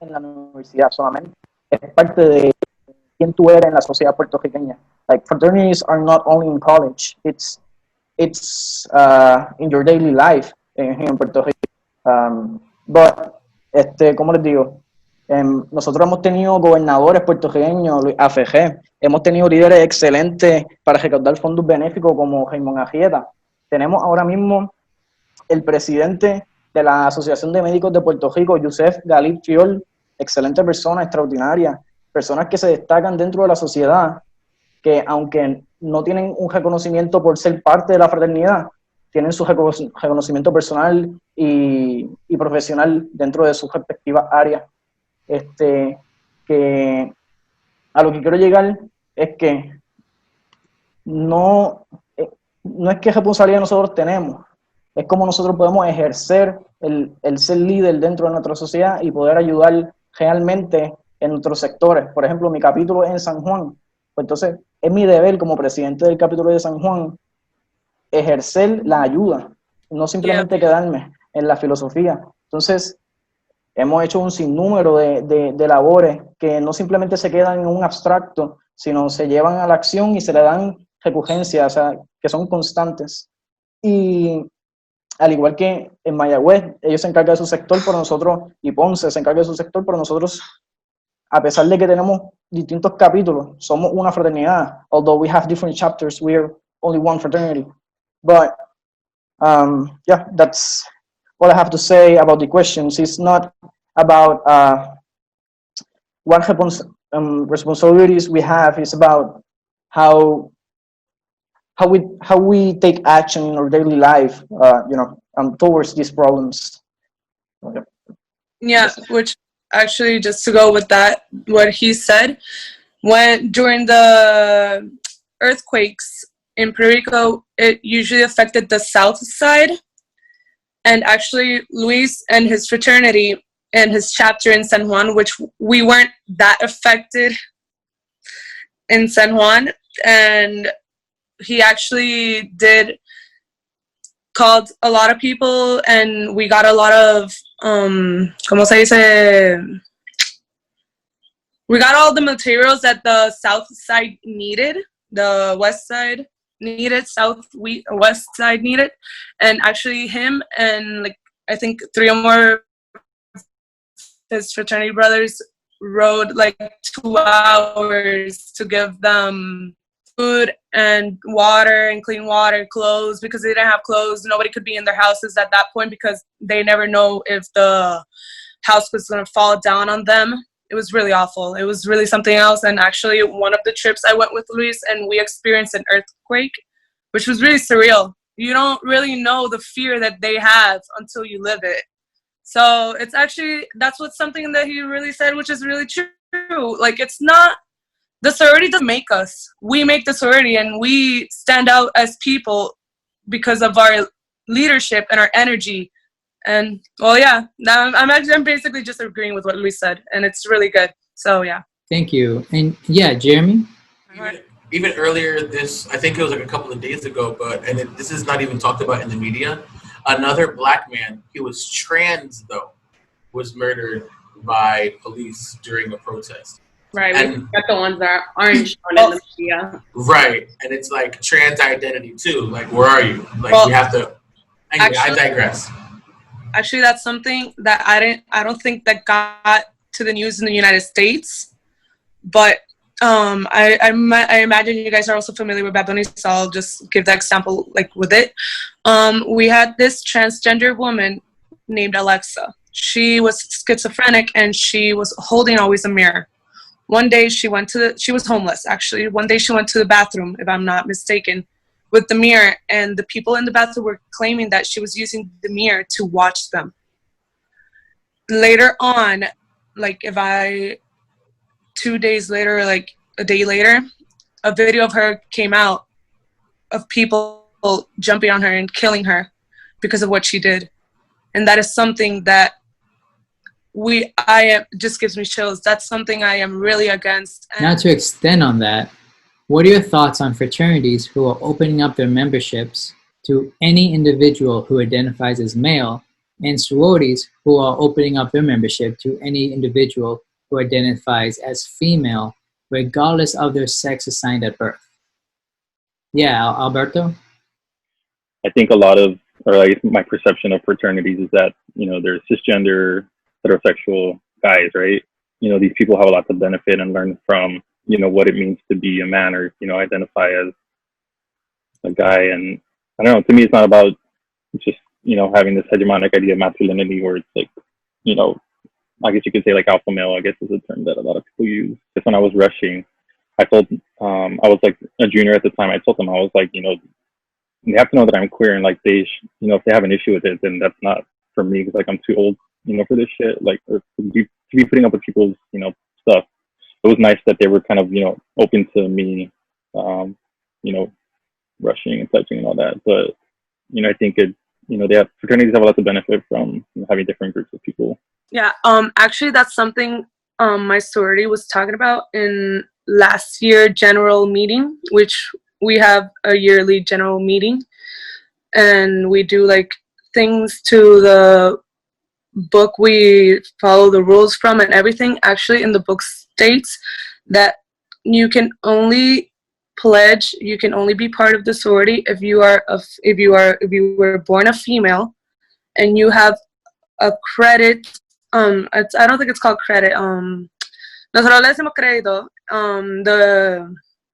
en la universidad solamente, es parte de quién tú eres en la sociedad puertorriqueña. Like fraternities are not only in college, it's in your daily life en Puerto Rico. But ¿cómo les digo? Nosotros hemos tenido gobernadores puertorriqueños, Luis AFG, hemos tenido líderes excelentes para recaudar fondos benéficos como Raymond Arrieta. Tenemos ahora mismo el presidente de la Asociación de Médicos de Puerto Rico, Yusef Galib Fiol, excelente persona, extraordinaria, personas que se destacan dentro de la sociedad, que aunque no tienen un reconocimiento por ser parte de la fraternidad, tienen su reconocimiento personal y profesional dentro de sus respectivas áreas. Que a lo que quiero llegar es que no es que responsabilidad nosotros tenemos, es como nosotros podemos ejercer el ser líder dentro de nuestra sociedad y poder ayudar realmente en nuestros sectores. Por ejemplo, mi capítulo es en San Juan, pues entonces es mi deber como presidente del capítulo de San Juan ejercer la ayuda, no simplemente quedarme en la filosofía. Entonces, hemos hecho un sinnúmero de labores que no simplemente se quedan en un abstracto, sino se llevan a la acción y se le dan recurrencias, o sea, que son constantes. Y al igual que en Mayagüez, ellos se encargan de su sector, pero nosotros, y Ponce se encarga de su sector, pero nosotros, a pesar de que tenemos distintos capítulos, somos una fraternidad. Although we have different chapters, we are only one fraternity. But, yeah, that's what I have to say about the questions. It's not about what responsibilities we have. It's about how we take action in our daily life, towards these problems. Yeah, which actually, just to go with that, what he said, during the earthquakes in Puerto Rico, it usually affected the south side. And actually, Luis and his fraternity and his chapter in San Juan, which we weren't that affected in San Juan, and he actually called a lot of people, and we got a lot of, ¿cómo se dice? We got all the materials that the south side needed, the west side needed, west side needed, and actually him and like I think 3 or more his fraternity brothers rode like 2 hours to give them food and water and clean water, clothes, because they didn't have clothes. Nobody could be in their houses at that point because they never know if the house was going to fall down on them. It was really awful. It was really something else. And actually, one of the trips I went with Luis, and we experienced an earthquake, which was really surreal. You don't really know the fear that they have until you live it. So it's actually, that's what's something that he really said, which is really true. Like, it's not, the sorority doesn't make us. We make the sorority, and we stand out as people because of our leadership and our energy. And, well, yeah, I'm basically just agreeing with what Luis said, and it's really good. So, yeah. Thank you. And, yeah, Jeremy? Even earlier I think it was like a couple of days ago, this is not even talked about in the media, another black man, he was trans though, was murdered by police during a protest. Right, we got the ones that aren't shown in the media. Right, and it's like trans identity too. Like, where are you? Like, we have to. Anyway, I digress. Actually, that's something that I don't think that got to the news in the United States, but I imagine you guys are also familiar with Bad Bunny, so I'll just give that example like with it. We had this transgender woman named Alexa. She was schizophrenic, and she was holding always a mirror. One day she was homeless actually. One day she went to the bathroom, if I'm not mistaken, with the mirror, and the people in the bathroom were claiming that she was using the mirror to watch them. Later on, like 2 days later, like a day later, a video of her came out of people jumping on her and killing her because of what she did. And that is something that just gives me chills. That's something I am really against. Now, to extend on that, what are your thoughts on fraternities who are opening up their memberships to any individual who identifies as male and sororities who are opening up their membership to any individual who identifies as female, regardless of their sex assigned at birth. Yeah, Alberto? I think a lot of, or at least my perception of fraternities is that, you know, they're cisgender, heterosexual guys, right? You know, these people have a lot to benefit and learn from, you know, what it means to be a man or, you know, identify as a guy. And I don't know, to me, it's not about just, you know, having this hegemonic idea of masculinity where it's like, you know, I guess you could say like alpha male, I guess is a term that a lot of people use. Just when I was rushing, I told, I was like a junior at the time, I told them, I was like, you know, they have to know that I'm queer, and like they, you know, if they have an issue with it, then that's not for me because like I'm too old, you know, for this shit. Like, or to be putting up with people's, you know, stuff. It was nice that they were kind of, you know, open to me, you know, rushing and touching and all that. But you know, I think it, you know, fraternities have a lot to benefit from, you know, having different groups of people. Yeah. Actually, that's something my sorority was talking about in last year general meeting, which we have a yearly general meeting, and we do like things to the book we follow the rules from and everything. Actually, in the book states that you can only pledge, you can only be part of the sorority if you were born a female and you have a credit. I don't think it's called credit. Nosotros le decimos crédito.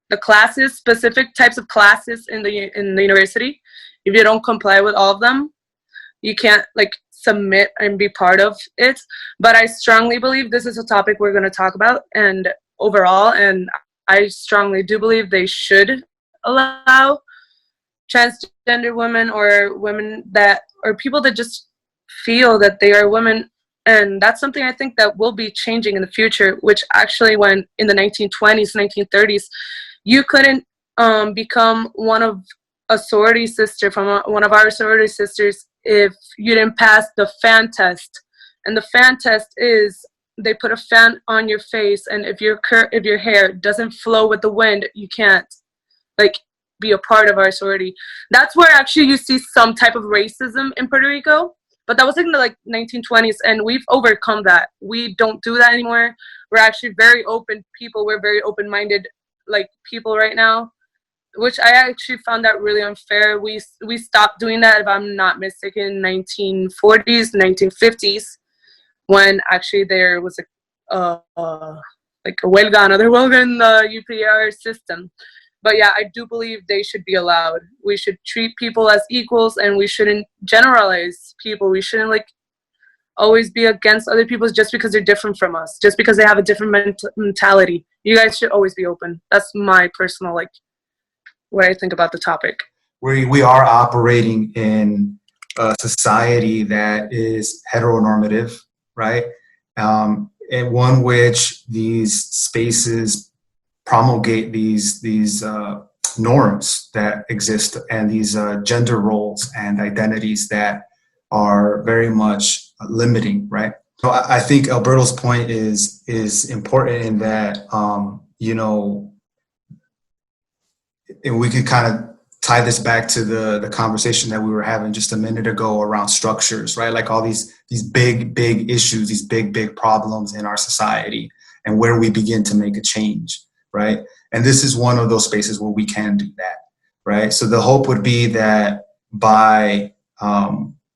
The classes, specific types of classes in the university, if you don't comply with all of them, you can't like submit and be part of it. But I strongly believe this is a topic we're going to talk about and overall, and I strongly do believe they should allow transgender women or women that, or people that just feel that they are women. And that's something I think that will be changing in the future, which actually when in the 1920s, 1930s, you couldn't become one of a sorority sister from one of our sorority sisters if you didn't pass the fan test. And the fan test is they put a fan on your face, and if your hair doesn't flow with the wind, you can't like be a part of our sorority. That's where actually you see some type of racism in Puerto Rico. But that was in the like 1920s, and we've overcome that. We don't do that anymore. We're actually very open people. We're very open-minded like people right now, which I actually found that really unfair. We stopped doing that, if I'm not mistaken, 1940s, 1950s, when actually there was like a huelga, another huelga in the UPR system. But yeah, I do believe they should be allowed. We should treat people as equals, and we shouldn't generalize people. We shouldn't like always be against other people just because they're different from us, just because they have a different mentality. You guys should always be open. That's my personal like what I think about the topic. We are operating in a society that is heteronormative, right? And one which these spaces promulgate these norms that exist and these gender roles and identities that are very much limiting, right? So I think Alberto's point is important in that, you know, and we could kind of tie this back to the conversation that we were having just a minute ago around structures, right? Like all these big issues, these big problems in our society, and where we begin to make a change, right? And this is one of those spaces where we can do that, right? So the hope would be that by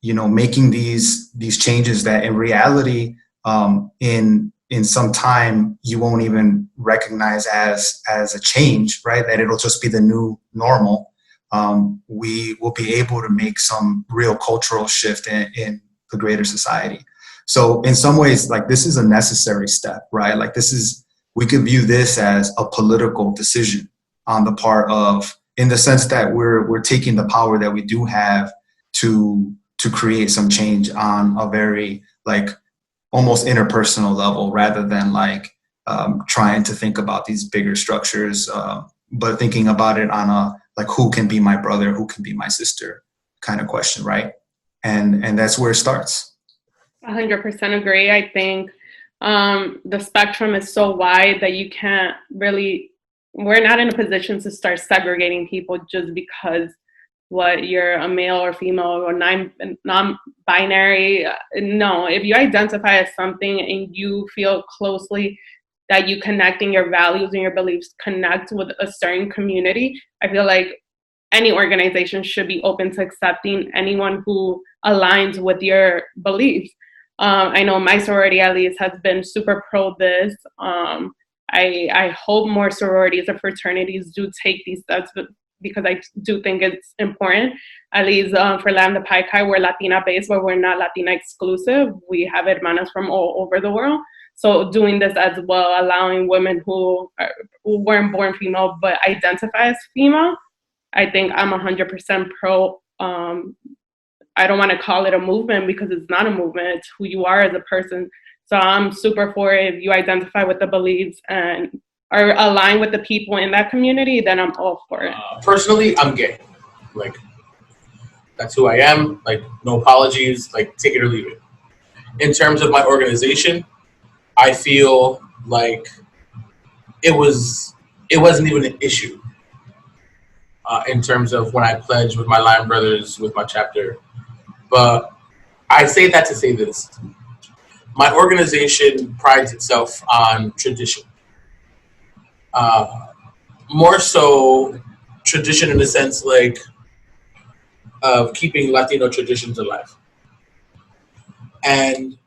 you know, making these changes that in reality, in some time you won't even recognize as a change, right? That it'll just be the new normal. We will be able to make some real cultural shift in the greater society. So in some ways, like this is a necessary step, right? Like we could view this as a political decision on the part of, in the sense that we're taking the power that we do have to create some change on a very like almost interpersonal level, rather than like trying to think about these bigger structures, but thinking about it on a like who can be my brother, who can be my sister kind of question, right? And that's where it starts. 100% agree. I think the spectrum is so wide that you can't really, we're not in a position to start segregating people just because what you're a male or female or non-binary. No, if you identify as something and you feel closely that you connect and your values and your beliefs connect with a certain community, I feel like any organization should be open to accepting anyone who aligns with your beliefs. I know my sorority at least has been super pro this. I hope more sororities or fraternities do take these steps, because I do think it's important. At least for Lambda Pi Chi, we're Latina based, but we're not Latina exclusive. We have hermanas from all over the world. So doing this as well, allowing women who weren't born female but identify as female, I think I'm 100% pro. I don't want to call it a movement because it's not a movement. It's who you are as a person. So I'm super for it. If you identify with the beliefs and are aligned with the people in that community, then I'm all for it. Personally, I'm gay. Like, that's who I am. Like, no apologies. Like, take it or leave it. In terms of my organization, I feel like it wasn't even an issue in terms of when I pledged with my Line Brothers, with my chapter. But I say that to say this. My organization prides itself on tradition. More so tradition in the sense like of keeping Latino traditions alive. And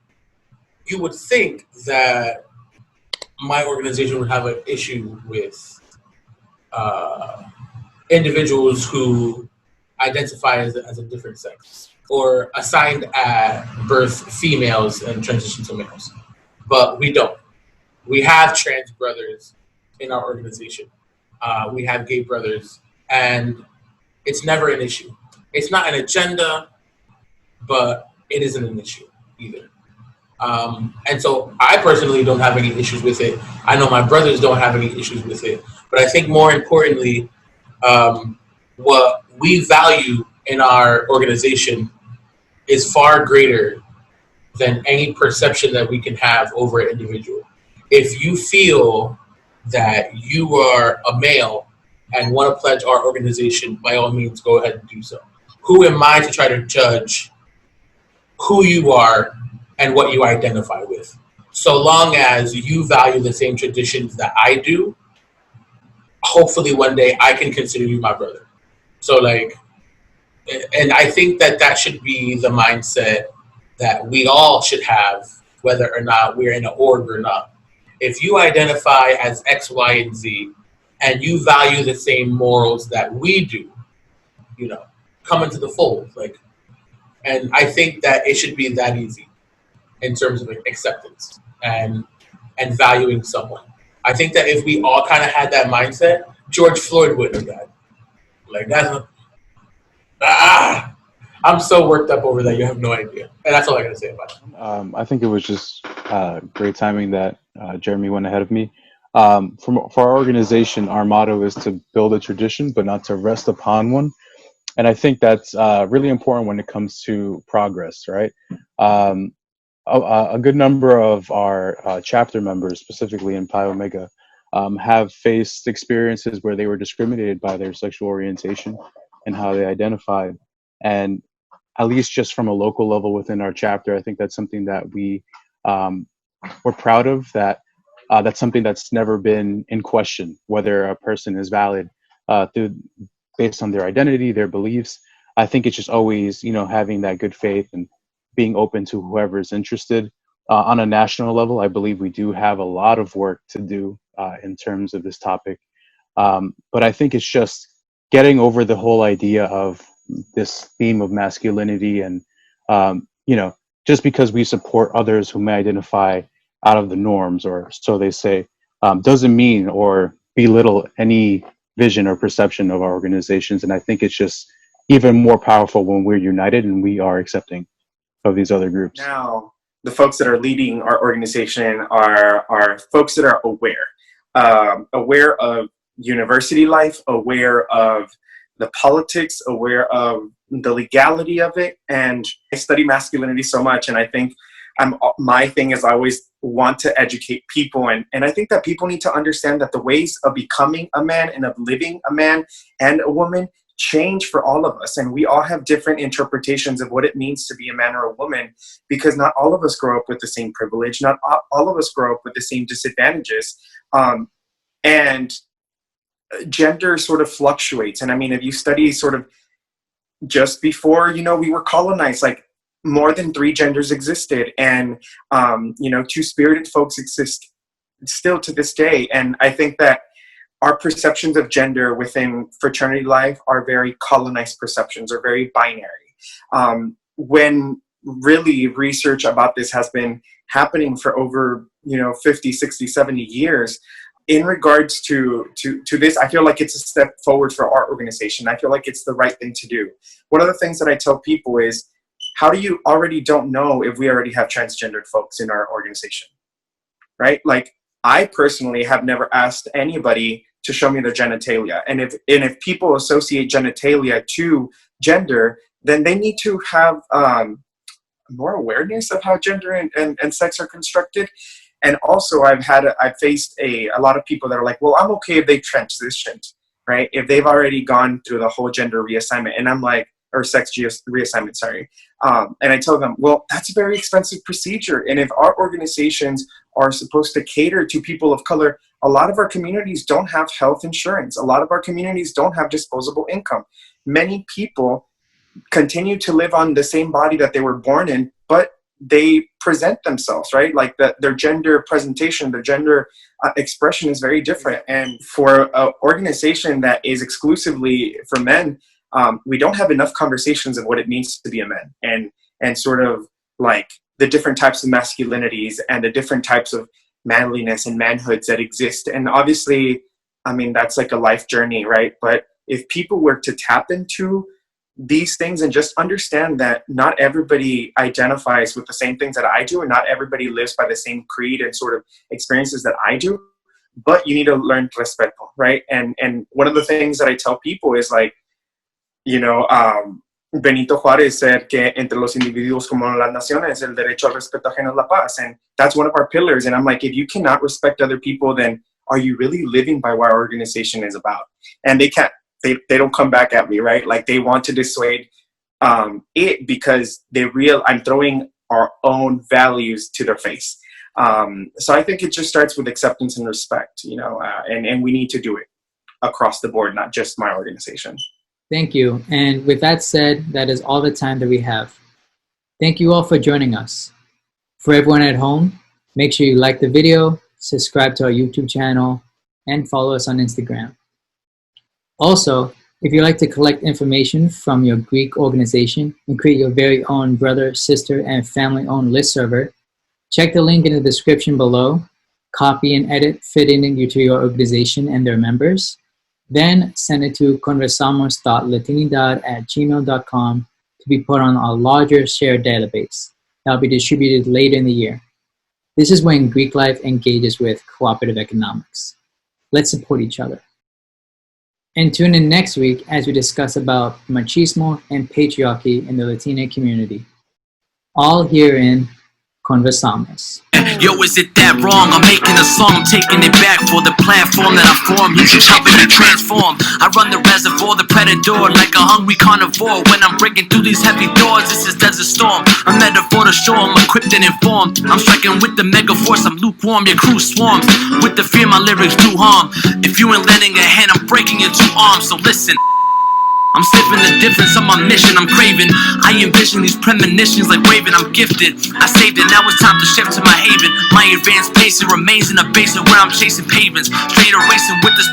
you would think that my organization would have an issue with individuals who identify as a different sex or assigned at birth females and transition to males. But we don't. We have trans brothers in our organization. We have gay brothers, and it's never an issue. It's not an agenda, but it isn't an issue either. And so I personally don't have any issues with it. I know my brothers don't have any issues with it. But I think more importantly, what we value in our organization is far greater than any perception that we can have over an individual. If you feel that you are a male and want to pledge our organization, by all means, go ahead and do so. Who am I to try to judge who you are and what you identify with? So long as you value the same traditions that I do, hopefully one day I can consider you my brother. So like, and I think that should be the mindset that we all should have, whether or not we're in an org or not. If you identify as X, Y, and Z, and you value the same morals that we do, you know, come into the fold. Like, and I think that it should be that easy in terms of acceptance and valuing someone. I think that if we all kind of had that mindset, George Floyd wouldn't have died. Like, that's I'm so worked up over that, you have no idea. And that's all I got to say about it. I think it was just great timing that Jeremy went ahead of me. For our organization, our motto is to build a tradition, but not to rest upon one. And I think that's really important when it comes to progress, right? A good number of our chapter members, specifically in Pi Omega, have faced experiences where they were discriminated by their sexual orientation and how they identified. And at least just from a local level within our chapter, I think that's something that we're proud of, that's something that's never been in question, whether a person is valid based on their identity, their beliefs. I think it's just always, having that good faith and being open to whoever is interested. On a national level, I believe we do have a lot of work to do in terms of this topic. But I think it's just getting over the whole idea of this theme of masculinity and, just because we support others who may identify out of the norms, or so they say, doesn't mean or belittle any vision or perception of our organizations. And I think it's just even more powerful when we're united and we are accepting of these other groups. Now, the folks that are leading our organization are folks that are aware of university life, aware of the politics, aware of the legality of it. And I study masculinity so much, and I think my thing is I always want to educate people. And I think that people need to understand that the ways of becoming a man and of living a man and a woman change for all of us, and we all have different interpretations of what it means to be a man or a woman, because not all of us grow up with the same privilege, not all of us grow up with the same disadvantages, and gender sort of fluctuates. And I mean, if you study sort of just before, you know, we were colonized, like more than 3 genders existed, and you know, 2-spirited folks exist still to this day. And I think that our perceptions of gender within fraternity life are very colonized perceptions, or very binary. When really research about this has been happening for over, you know, 50, 60, 70 years. In regards to this, I feel like it's a step forward for our organization. I feel like it's the right thing to do. One of the things that I tell people is, how do you already don't know if we already have transgendered folks in our organization, right? Like, I personally have never asked anybody to show me their genitalia. And if people associate genitalia to gender, then they need to have more awareness of how gender and sex are constructed. And also, I've faced a lot of people that are like, well, I'm okay if they transitioned, right? If they've already gone through the whole gender reassignment. And I'm like, or sex reassignment, sorry. And I tell them, well, that's a very expensive procedure. And if our organizations are supposed to cater to people of color, a lot of our communities don't have health insurance. A lot of our communities don't have disposable income. Many people continue to live on the same body that they were born in, but they present themselves, right? Like their gender presentation, their gender expression is very different. And for an organization that is exclusively for men, we don't have enough conversations of what it means to be a man, and sort of like the different types of masculinities and the different types of manliness and manhoods that exist. And obviously, I mean, that's like a life journey, right? But if people were to tap into these things and just understand that not everybody identifies with the same things that I do, and not everybody lives by the same creed and sort of experiences that I do, but you need to learn respeto, right? And one of the things that I tell people is like, you know, Benito Juárez said que entre los individuos como las naciones, el derecho al respeto ajeno es la paz. And that's one of our pillars. And I'm like, if you cannot respect other people, then are you really living by what our organization is about? And they can't, they don't come back at me, right? Like, they want to dissuade it because I'm throwing our own values to their face. So I think it just starts with acceptance and respect, you know, and we need to do it across the board, not just my organization. Thank you. And with that said, that is all the time that we have. Thank you all for joining us. For everyone at home, make sure you like the video, subscribe to our YouTube channel, and follow us on Instagram. Also, if you'd like to collect information from your Greek organization and create your very own brother, sister, and family-owned list server, check the link in the description below, copy and edit fitting into your organization and their members. Then send it to conversamos.latinidad@gmail.com to be put on a larger shared database that will be distributed later in the year. This is when Greek life engages with cooperative economics. Let's support each other. And tune in next week as we discuss about machismo and patriarchy in the Latina community. All here in Conversamos. Yo, is it that wrong? I'm making a song, I'm taking it back for the platform that I formed. You should help me transform. I run the reservoir, the predator, like a hungry carnivore. When I'm breaking through these heavy doors, this is Desert Storm. A metaphor to show I'm equipped and informed. I'm striking with the mega force, I'm lukewarm, your crew swarms. With the fear, my lyrics do harm. If you ain't lending a hand, I'm breaking your 2 arms, so listen. I'm sniffing the difference on my mission, I'm craving. I envision these premonitions like Raven, I'm gifted. I saved it, now it's time to shift to my haven. My advanced pace, it remains in a basin where I'm chasing pavements. Straight erasing with this